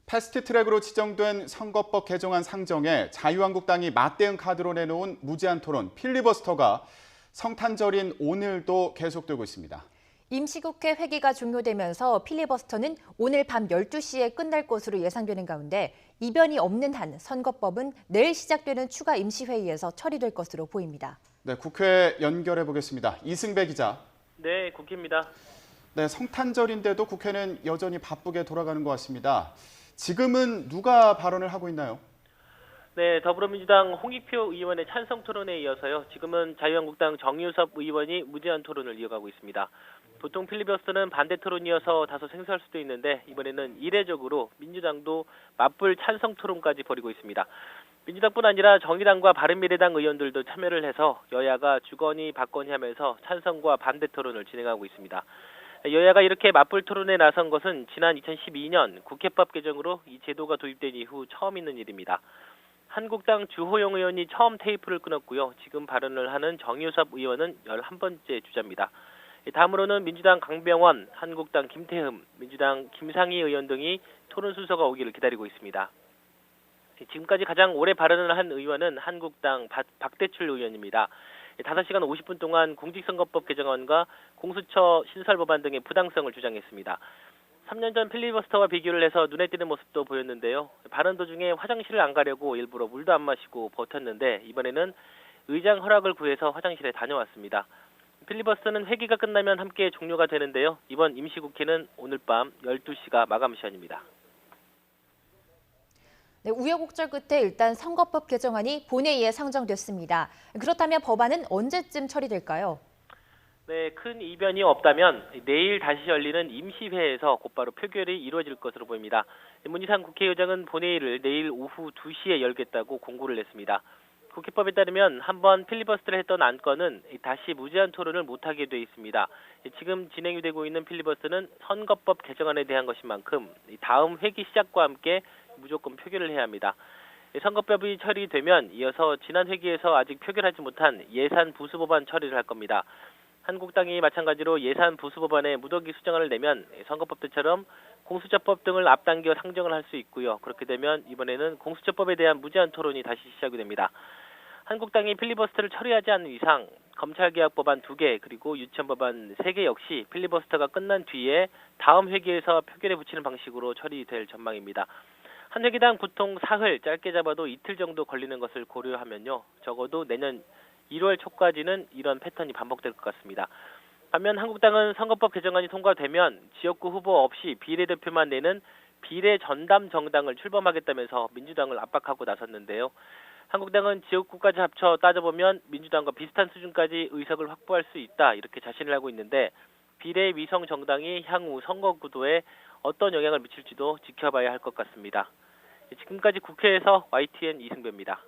패스트트랙으로 지정된 선거법 개정안 상정에 자유한국당이 맞대응 카드로 내놓은 무제한 토론 필리버스터가 성탄절인 오늘도 계속되고 있습니다. 임시국회 회기가 종료되면서 필리버스터는 오늘 밤 12시에 끝날 것으로 예상되는 가운데 이변이 없는 한 선거법은 내일 시작되는 추가 임시회의에서 처리될 것으로 보입니다. 네, 국회 연결해 보겠습니다. 이승배 기자. 네, 국회입니다. 네, 성탄절인데도 국회는 여전히 바쁘게 돌아가는 것 같습니다. 지금은 누가 발언을 하고 있나요? 네, 더불어민주당 홍익표 의원의 찬성 토론에 이어서요. 지금은 자유한국당 정유섭 의원이 무제한 토론을 이어가고 있습니다. 보통 필리버스터는 반대 토론이어서 다소 생소할 수도 있는데 이번에는 이례적으로 민주당도 맞불 찬성 토론까지 벌이고 있습니다. 민주당뿐 아니라 정의당과 바른미래당 의원들도 참여를 해서 여야가 주거니 받거니 하면서 찬성과 반대 토론을 진행하고 있습니다. 여야가 이렇게 맞불 토론에 나선 것은 지난 2012년 국회법 개정으로 이 제도가 도입된 이후 처음 있는 일입니다. 한국당 주호영 의원이 처음 테이프를 끊었고요. 지금 발언을 하는 정유섭 의원은 11번째 주자입니다. 다음으로는 민주당 강병원, 한국당 김태흠, 민주당 김상희 의원 등이 토론 순서가 오기를 기다리고 있습니다. 지금까지 가장 오래 발언을 한 의원은 한국당 박대출 의원입니다. 5시간 50분 동안 공직선거법 개정안과 공수처 신설법안 등의 부당성을 주장했습니다. 3년 전 필리버스터와 비교를 해서 눈에 띄는 모습도 보였는데요. 발언 도중에 화장실을 안 가려고 일부러 물도 안 마시고 버텼는데 이번에는 의장 허락을 구해서 화장실에 다녀왔습니다. 필리버스터는 회기가 끝나면 함께 종료가 되는데요. 이번 임시국회는 오늘 밤 12시가 마감 시간입니다. 네, 우여곡절 끝에 일단 선거법 개정안이 본회의에 상정됐습니다. 그렇다면 법안은 언제쯤 처리될까요? 네, 큰 이변이 없다면 내일 다시 열리는 임시회에서 곧바로 표결이 이루어질 것으로 보입니다. 문희상 국회의장은 본회의를 내일 오후 2시에 열겠다고 공고를 냈습니다. 국회법에 따르면 한번 필리버스터를 했던 안건은 다시 무제한 토론을 못하게 돼 있습니다. 지금 진행이 되고 있는 필리버스터는 선거법 개정안에 대한 것인 만큼 다음 회기 시작과 함께 무조건 표결을 해야 합니다. 선거법이 처리되면 이어서 지난 회기에서 아직 표결하지 못한 예산 부수법안 처리를 할 겁니다. 한국당이 마찬가지로 예산 부수법안에 무더기 수정안을 내면 선거법 때처럼 공수처법 등을 앞당겨 상정을 할 수 있고요. 그렇게 되면 이번에는 공수처법에 대한 무제한 토론이 다시 시작이 됩니다. 한국당이 필리버스터를 처리하지 않는 이상 검찰개혁법안 2개 그리고 유치원법안 3개 역시 필리버스터가 끝난 뒤에 다음 회기에서 표결에 붙이는 방식으로 처리될 전망입니다. 한 회기당 보통 사흘, 짧게 잡아도 이틀 정도 걸리는 것을 고려하면요. 적어도 내년 1월 초까지는 이런 패턴이 반복될 것 같습니다. 반면 한국당은 선거법 개정안이 통과되면 지역구 후보 없이 비례대표만 내는 비례 전담 정당을 출범하겠다면서 민주당을 압박하고 나섰는데요. 한국당은 지역구까지 합쳐 따져보면 민주당과 비슷한 수준까지 의석을 확보할 수 있다 이렇게 자신을 하고 있는데 비례 위성 정당이 향후 선거 구도에 어떤 영향을 미칠지도 지켜봐야 할 것 같습니다. 지금까지 국회에서 YTN 이승배입니다.